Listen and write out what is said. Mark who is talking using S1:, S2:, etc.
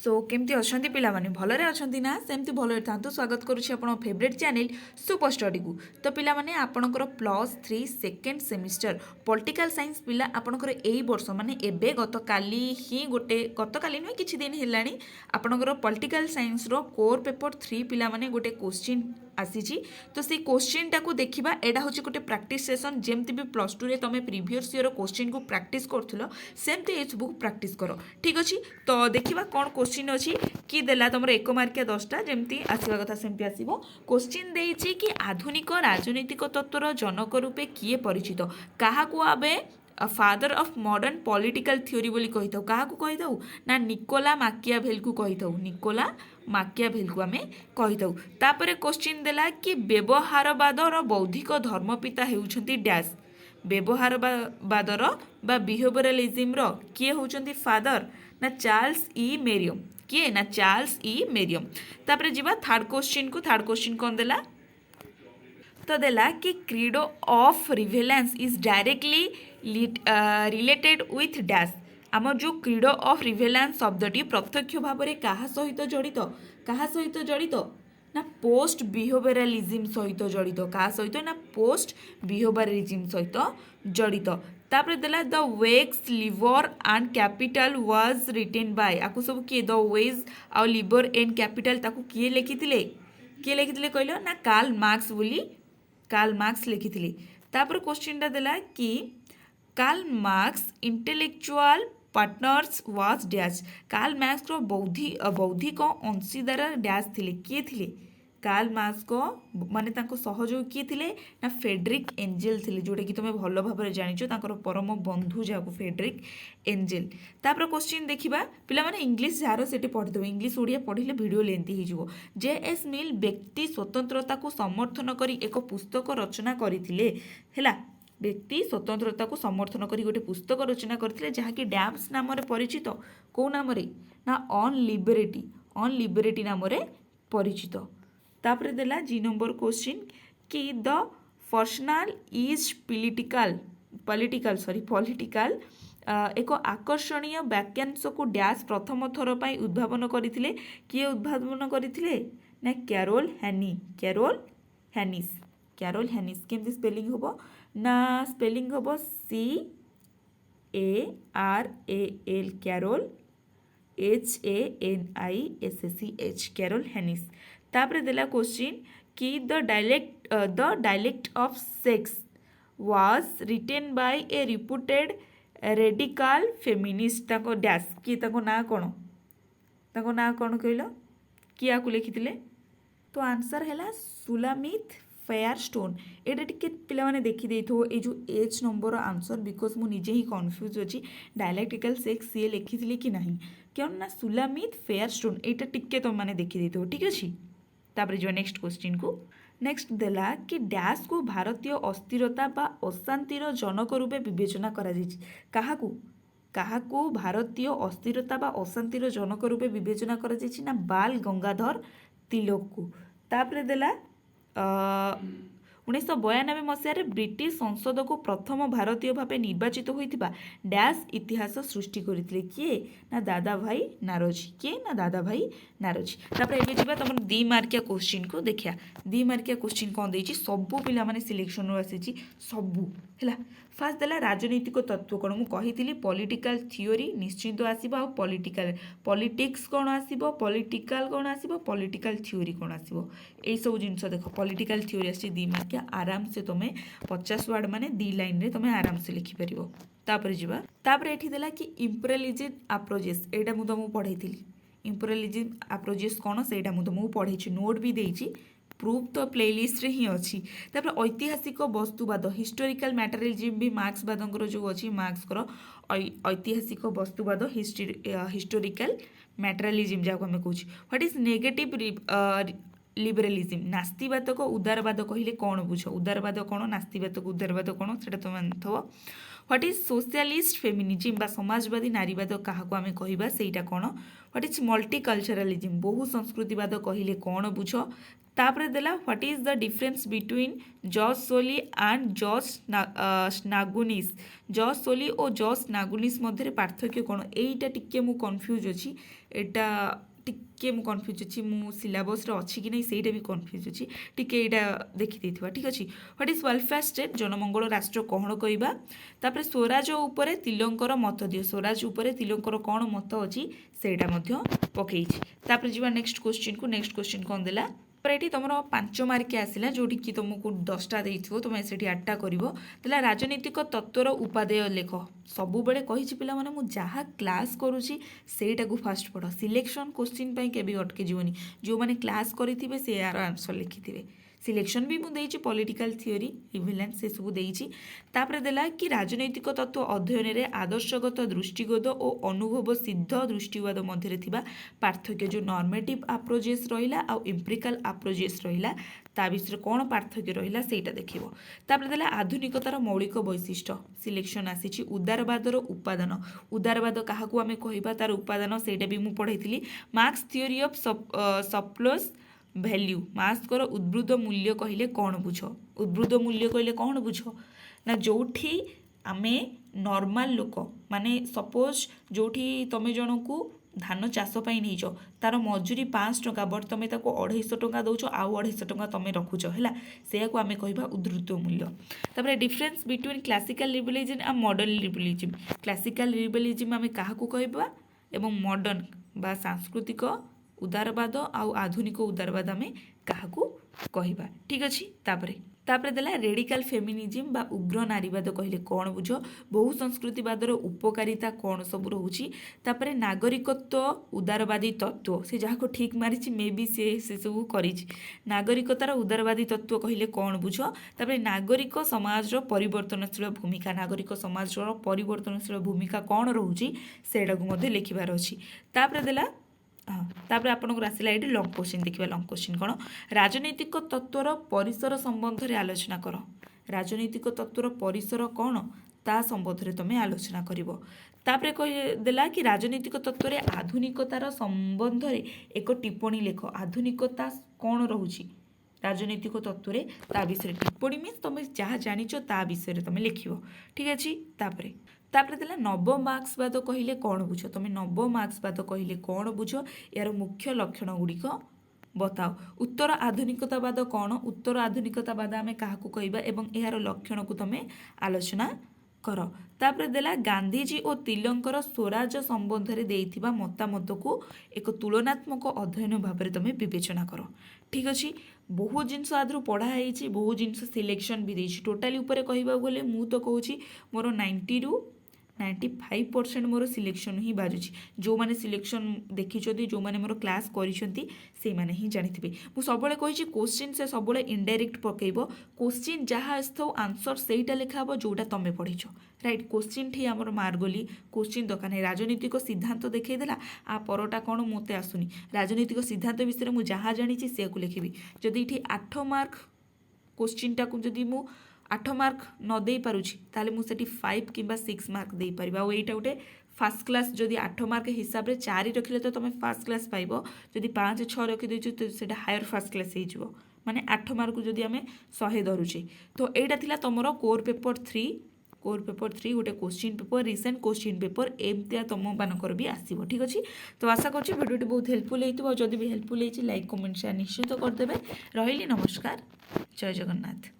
S1: सो केमती अच्छा पिलाने भलरे अच्छा ना सेमती भलरे था स्वागत करुच्ची आप फेवरेट चैनल सुपर स्टडी को। तो पिलाने आपणकर +3 सेकेंड सेमिस्टर पॉलिटिकल साइंस पिला आपणकर यही वर्ष माने एबे गतकाली ही गोटे गतकाली नुहे किछि दिन हेलानी आपणकर पॉलिटिकल साइंस रो कोर पेपर 3 पिलाने गोटे क्वेश्चन आसी। तो से क्वेश्चन टाको देखा एटा हूँ गोटे प्रैक्टिस सेशन जमती भी +2 रे तुम प्रीवियस ईयर क्वेश्चन को प्रैक्टिस करूँ सेमती ये सब प्रैक्टिस कर। ठीक अच्छे तो देखा कौन क्वेश्चन अच्छी कि देला तुम 1 मार्किया 10टा जमती आसवा कथा सेमती आसो। क्वेश्चन देइछि कि आधुनिक राजनैतिक तत्वर जनक रूपे किए परिचित क्या आबे father of modern political theory बोली कही था क्या कही था ना निकोला माकियाभेल को कही था निकोला माकियाभेल को आमे कही था। तापर क्वेश्चन देला कि व्यवहारवादर बौद्धिक धर्मपिता हेउछंती डैश व्यवहारवादर बा बिहेवियरलिज्म किए होउछंती फादर ना चार्ल्स ई मेरियम किए ना चार्ल्स ई मेरियम। तापर जीवा थर्ड क्वेश्चन कौन देला तो देला कि credo of relevance is directly related with dash आम जो क्रीडो ऑफ रिवेलेंस शब्दटी प्रत्यक्ष भाव में क्या सहित जड़ित ना पोस्ट बिहेवियरलिज्म सहित जड़ित क्या सहित ना पोस्ट बिहेवियरलिज्म सहित जड़ित। तापर देला द वेक्स लिवर and capital was written by आपको सब किए द वेज आ लिवर एंड कैपिटल ताकू किए लिखिथिले कहलो ना कार्ल मार्क्स बोली कार्ल मार्क्स लिखिथिले। तापर क्वेश्चन टा देला कि Karl Marx intellectual partners was dash Karl Marx रो बौद्धिक अंशीदार डैश थिले किए थिले कार्ल मार्क्स को माने तांको सहयोगी किए थिले ना फ्रेडरिक एंजेल थिले जोटा कि तुम भल भाव में जानिछ तांकर परम बंधु जाको फ्रेडरिक एंजेल। तापर क्वेश्चन देखिबा पिला माने इंग्लिश जार सेठी पढ़िदो इंग्लिश ओडिया पढ़िले वीडियो लेंथी हिजो। जे.एस. मिल व्यक्ति स्वतंत्रता को समर्थन करी एक पुस्तक रचना करथिले हैला व्यक्ति स्वतंत्रता को समर्थन करी गोटे पुस्तक रचना करथिले जहाँकि डैम्स नाम परिचित कौ नाम ना ऑन लिबरेटी नाम परिचित। तापर देला जी नंबर क्वेश्चन कि द पर्सनाल इज पॉलिटिकल एक आकर्षणीय वाक्यांश को डैश प्रथम थर पर उद्भावन करथिले किए उद्भावन करथिले ना कैरोल हैनिस केमती स्पेलिंग होबो ना स्पेलिंग होबो CARAL कैरोल HANISSCH कैरोल हैनिस। तापर देला क्वेश्चन कि the dialect of sex was written bye A reputed radical feminist ताको डैश कि ताको ना कौन कहलो कि आपको लिखिथिले तो आंसर है सुलामित फेयरस्टोन। एटा टिके पिला माने देखि देथो ए जो एच नंबर आंसर बिकॉज मु निजे ही कन्फ्यूज अछि डायलेक्टिकल सेक्स सी लिखिथिले कि नहीं क्यों ना सुलामित फेयरस्टोन एटा टिके तुम माने देखि देथो। ठीक अछि तापर जो नेक्स्ट क्वेश्चन को नेक्स्ट देला कि डैश को भारतीय अस्थिरता बा अशांतिर जनक रूपे विवेचना करा जायछि काहाकू भारतीय अस्थिरता बा अशांतिर जनक रूपे विवेचना करा जायछि ना बाल गंगाधर तिलक को। तापर देला 1992 मसीह ब्रिटिश संसद को प्रथम भारतीय भाव निर्वाचित होता डैश इतिहास सृष्टि करते किए ना दादा भाई नारोजी। तापर एबे जिबा तुम 2 मार्किया क्वेश्चन को देखिया 2 मार्किया क्वेश्चन कौन देछि सबु पिला माने सिलेक्शन रो आसी सबु हैला। फास्ट देला राजनीतिक तत्व कौन मुझे कही पॉलिटिकल थ्योरी निश्चिंत आसो पॉलिटिक्स कौन आसो पॉलिटिकल कौन आसो पॉलिटिकल थ्योरी कौन आसो यही सब जिनस देख पॉलिटिकल थ्योरी आसी 2 मार्किया आराम से तुम्हें 50 वर्ड माने 2 लाइन रे तुम्हें आराम से लिखिपर। तापर जीवा तापर एठी देला कि इंपेरियलिज्म अप्रोचेस एटा मु तुमको पढ़ाई इंपेरियलिज्म अप्रोचेस कौन से तुमको पढ़ाई नोट भी देछि प्रूफ तो प्लेलिस्ट रे ही अच्छी। तापर ऐतिहासिक वस्तुवाद हिस्टोरिकल मैटेरियलिज्म भी मार्क्सवाद जो अच्छी मार्क्स ऐतिहासिक वस्तुवाद हिस्टोरिकल मैटेरियलिज्म जहाँ आम कह व्हाट इज नेगेटिव लिबरलिज्म नास्तिवाद को उदारवाद कहले कौन बुझ उदारवाद कौन नास्तिवाद को उदारवाद कौन से तुम मानथब। व्हाट इज सोशलिस्ट फेमिनिज्म बा समाजवादी नारीवाद क्या आम कहवा सेटा कौन। व्हाट इज मल्टीकल्चरलिज्म बहु संस्कृतिवाद कहले कौन बुझ। तापर देला what is the difference between George Sorel and George Nagunis George Sorel और जॉर्ज नागुनिस मध्य पार्थक्य कौन एटा टिके मु कन्फ्यूज अच्छी ଏଇଟା ଟିକେ ମୁଁ କନଫ୍ୟୁଜ୍ ଅଛି ମୁଁ ସିଲାବସ୍ରେ ଅଛି କି ନାହିଁ ସେଇଟା ବି କନଫ୍ୟୁଜ୍ ଅଛି ଟିକେ ଏଇଟା ଦେଖିଦେଇଥିବା ଠିକ୍ ଅଛି। ହ୍ୱାଟ୍ ଇଜ୍ ୱେଲଫେୟାର ଷ୍ଟେଟ୍ ଜନମଙ୍ଗଳ ରାଷ୍ଟ୍ର କ'ଣ କହିବା। ତାପରେ ସ୍ୱରାଜ ଉପରେ ତିଲଙ୍କର ମତ ଦିଅ ସ୍ୱରାଜ ଉପରେ ତିଲଙ୍କର କ'ଣ ମତ ଅଛି ସେଇଟା ମଧ୍ୟ ପକେଇଛି। ତାପରେ ଯିବା ନେକ୍ସଟ କ୍ୱେଶ୍ଚିନ୍ କ'ଣ ଦେଲା ତାପରେ ଏଠି ତୁମର 5 ମାର୍କିଆ ଆସିଲା ଯେଉଁଠିକି ତୁମକୁ 10ଟା ଦେଇଥିବ ତୁମେ ସେଠି 8ଟା କରିବ। ଦେଲା ରାଜନୈତିକ ତତ୍ତ୍ୱର ଉପାଦେୟ ଲେଖ। ସବୁବେଳେ କହିଛି ପିଲାମାନେ ମୁଁ ଯାହା କ୍ଲାସ୍ କରୁଛି ସେଇଟାକୁ ଫାଷ୍ଟ ପଢ଼ ସିଲେକ୍ସନ୍ କ୍ୱେଶ୍ଚିନ୍ ପାଇଁ କେବେ ଅଟକି ଯିବନି। ଯେଉଁମାନେ କ୍ଲାସ୍ କରିଥିବେ ସେ ଏହାର ଆନ୍ସର ଲେଖିଥିବେ। ସିଲେକ୍ସନ୍ ବି ମୁଁ ଦେଇଛି ପଲିଟିକାଲ ଥିଓରି ରିଭିଲାନ୍ସ ସେସବୁ ଦେଇଛି। ତାପରେ ଦେଲା କି ରାଜନୈତିକ ତତ୍ତ୍ୱ ଅଧ୍ୟୟନରେ ଆଦର୍ଶଗତ ଦୃଷ୍ଟିଗତ ଓ ଅନୁଭବ ସିଦ୍ଧ ଦୃଷ୍ଟିବାଦ ମଧ୍ୟରେ ଥିବା ପାର୍ଥକ୍ୟ ଯେଉଁ ନର୍ମେଟିଭ୍ ଆପ୍ରୋଚେସ୍ ରହିଲା ଆଉ ଇମ୍ପ୍ରିକାଲ ଆପ୍ରୋଚେସ୍ ରହିଲା ତା ବିଷୟରେ କ'ଣ ପାର୍ଥକ୍ୟ ରହିଲା ସେଇଟା ଦେଖିବ। ତାପରେ ଦେଲା ଆଧୁନିକତାର ମୌଳିକ ବୈଶିଷ୍ଟ୍ୟ ସିଲେକ୍ସନ୍ ଆସିଛି ଉଦାରବାଦର ଉପାଦାନ ଉଦାରବାଦ କାହାକୁ ଆମେ କହିବା ତାର ଉପାଦାନ ସେଇଟା ବି ମୁଁ ପଢ଼େଇଥିଲି। ମାର୍କ୍ସ ଥିଓରି ଅଫ୍ ସପ୍ଲୋସ୍ ଭ୍ୟାଲ୍ୟୁ ମାର୍କ୍ସଙ୍କର ଉଦ୍ବୃତ୍ତ ମୂଲ୍ୟ କହିଲେ କ'ଣ ବୁଝ ଉଦ୍ବୃତ୍ତ ମୂଲ୍ୟ କହିଲେ କ'ଣ ବୁଝ ନା ଯେଉଁଠି ଆମେ ନର୍ମାଲ ଲୋକ ମାନେ ସପୋଜ୍ ଯେଉଁଠି ତୁମେ ଜଣକୁ ଧାନ ଚାଷ ପାଇଁ ନେଇଛ ତାର ମଜୁରୀ 500 ଟଙ୍କା ବଟ୍ ତୁମେ ତାକୁ 250 ଟଙ୍କା ଦେଉଛ ଆଉ 250 ଟଙ୍କା ତୁମେ ରଖୁଛ ହେଲା ସେଇଆକୁ ଆମେ କହିବା ଉଦ୍ବୃତ୍ତ ମୂଲ୍ୟ। ତାପରେ ଡିଫରେନ୍ସ ବିଟୱିନ୍ କ୍ଲାସିକାଲ ଲିବରାଲିଜିମ୍ ଆଉ ମଡର୍ନ ଲିବରାଲିଜିମ୍ କ୍ଲାସିକାଲ ଲିବରାଲିଜିମ୍ ଆମେ କାହାକୁ କହିବା ଏବଂ ମଡର୍ନ ବା ସାଂସ୍କୃତିକ ଉଦାରବାଦ ଆଉ ଆଧୁନିକ ଉଦାରବାଦ ଆମେ କାହାକୁ କହିବା ଠିକ୍ ଅଛି। ତାପରେ ଦେଲା ରେଡ଼ିକାଲ ଫେମିନିଜିମ୍ ବା ଉଗ୍ର ନାରୀବାଦ କହିଲେ କ'ଣ ବୁଝ ବହୁ ସଂସ୍କୃତିବାଦର ଉପକାରିତା କ'ଣ ସବୁ ରହୁଛି। ତାପରେ ନାଗରିକତ୍ୱ ଉଦାରବାଦୀ ତତ୍ତ୍ୱ ସେ ଯାହାକୁ ଠିକ୍ ମାରିଛି ମେ ବି ସେସବୁ କରିଛି ନାଗରିକତାର ଉଦାରବାଦୀ ତତ୍ତ୍ୱ କହିଲେ କ'ଣ ବୁଝ। ତାପରେ ନାଗରିକ ସମାଜର ପରିବର୍ତ୍ତନଶୀଳ ଭୂମିକା ନାଗରିକ ସମାଜର ପରିବର୍ତ୍ତନଶୀଳ ଭୂମିକା କ'ଣ ରହୁଛି ସେଇଟାକୁ ମଧ୍ୟ ଲେଖିବାର ଅଛି। ତାପରେ ଦେଲା ତାପରେ ଆପଣଙ୍କର ଆସିଲା ଏଇଠି ଲଙ୍ଗ କ୍ୱେଶ୍ଚିନ୍ ଦେଖିବା ଲଙ୍ଗ କ୍ୱେଶ୍ଚିନ୍ କ'ଣ ରାଜନୈତିକ ତତ୍ତ୍ୱର ପରିସର ସମ୍ବନ୍ଧରେ ଆଲୋଚନା କର ରାଜନୈତିକ ତତ୍ତ୍ୱର ପରିସର କ'ଣ ତା ସମ୍ବନ୍ଧରେ ତୁମେ ଆଲୋଚନା କରିବ। ତାପରେ ଦେଲା କି ରାଜନୈତିକ ତତ୍ତ୍ୱରେ ଆଧୁନିକତାର ସମ୍ବନ୍ଧରେ ଏକ ଟିପ୍ପଣୀ ଲେଖ ଆଧୁନିକତା କ'ଣ ରହୁଛି ରାଜନୈତିକ ତତ୍ତ୍ୱରେ ତା ବିଷୟରେ ଟିପ୍ପଣୀ ମିନ୍ସ ତୁମେ ଯାହା ଜାଣିଛ ତା ବିଷୟରେ ତୁମେ ଲେଖିବ ଠିକ୍ ଅଛି। ତାପରେ ଦେଲା ନବ ମାର୍କ୍ସବାଦ କହିଲେ କ'ଣ ବୁଝ ତୁମେ ନବ ମାର୍କ୍ସବାଦ କହିଲେ କ'ଣ ବୁଝ ଏହାର ମୁଖ୍ୟ ଲକ୍ଷଣ ଗୁଡ଼ିକ ବତାଅ। ଉତ୍ତର ଆଧୁନିକତାବାଦ କ'ଣ ଉତ୍ତର ଆଧୁନିକତାବାଦ ଆମେ କାହାକୁ କହିବା ଏବଂ ଏହାର ଲକ୍ଷଣକୁ ତୁମେ ଆଲୋଚନା କର। ତାପରେ ଦେଲା ଗାନ୍ଧିଜୀ ଓ ତିଲଙ୍କର ସ୍ୱରାଜ ସମ୍ବନ୍ଧରେ ଦେଇଥିବା ମତାମତକୁ ଏକ ତୁଳନାତ୍ମକ ଅଧ୍ୟୟନ ଭାବରେ ତୁମେ ବିବେଚନା କର ଠିକ୍ ଅଛି। ବହୁତ ଜିନିଷ ଆଦେହରୁ ପଢ଼ା ହେଇଛି ବହୁତ ଜିନିଷ ସିଲେକ୍ସନ୍ ବି ଦେଇଛି ଟୋଟାଲି ଉପରେ କହିବାକୁ ଗଲେ ମୁଁ ତ କହୁଛି ମୋର 90ରୁ 95% ମୋର ସିଲେକ୍ସନ୍ ହିଁ ବାଜୁଛି ଯେଉଁମାନେ ସିଲେକ୍ସନ୍ ଦେଖିଛନ୍ତି ଯେଉଁମାନେ ମୋର କ୍ଲାସ୍ କରିଛନ୍ତି ସେଇମାନେ ହିଁ ଜାଣିଥିବେ। ମୁଁ ସବୁବେଳେ କହିଛି କ୍ୱେଶ୍ଚିନ୍ ସେ ସବୁବେଳେ ଇନଡାଇରେକ୍ଟ ପକାଇବ କ୍ୱେଶ୍ଚିନ୍ ଯାହା ଆସିଥାଉ ଆନ୍ସର୍ ସେଇଟା ଲେଖା ହେବ ଯେଉଁଟା ତୁମେ ପଢ଼ିଛ ରାଇଟ୍ କ୍ୱେଶ୍ଚିନ୍ ଠି ଆମର ମାର୍ଗଲି କ୍ୱେଶ୍ଚିନ୍ ଦରକାର ନାହିଁ ରାଜନୈତିକ ସିଦ୍ଧାନ୍ତ ଦେଖାଇଦେଲା ଆ ପରଟା କ'ଣ ମୋତେ ଆସୁନି ରାଜନୈତିକ ସିଦ୍ଧାନ୍ତ ବିଷୟରେ ମୁଁ ଯାହା ଜାଣିଛି ସେଇଆକୁ ଲେଖିବି। ଯଦି ଏଠି 8 ମାର୍କ କ୍ୱେଶ୍ଚିନ୍ଟାକୁ ଯଦି ମୁଁ 8 ମାର୍କ ନ ଦେଇପାରୁଛି ତାହେଲେ ମୁଁ ସେଠି 5 କିମ୍ବା 6 ମାର୍କ ଦେଇପାରିବି ଆଉ ଏଇଟା ଗୋଟେ ଫାର୍ଷ୍ଟ କ୍ଲାସ୍ ଯଦି 8 ମାର୍କ ହିସାବରେ 4 ରଖିଲେ ତ ତୁମେ ଫାର୍ଷ୍ଟ କ୍ଲାସ୍ ପାଇବ ଯଦି 5-6 ରଖିଦେଇଛୁ ତ ସେଇଟା ହାୟର ଫାର୍ଷ୍ଟ କ୍ଲାସ୍ ହେଇଯିବ ମାନେ 8 ମାର୍କକୁ ଯଦି ଆମେ 100 ଧରୁଛେ ତ ଏଇଟା ଥିଲା ତୁମର କୋର୍ ପେପର୍ 3 ଗୋଟେ question paper recent question paper ଏମିତିଆ ତୁମମାନଙ୍କର ବି ଆସିବ ଠିକ୍ ଅଛି। ତ ଆଶା କରୁଛି ଭିଡ଼ିଓଟି ବହୁତ ହେଲ୍ପଫୁଲ୍ ହେଇଥିବ ଆଉ ଯଦି ବି ହେଲ୍ପଫୁଲ୍ ହେଇଛି ଲାଇକ୍ କମେଣ୍ଟ ସେୟାର ନିଶ୍ଚିତ କରିଦେବେ। ରହିଲି ନମସ୍କାର ଜୟ ଜଗନ୍ନାଥ।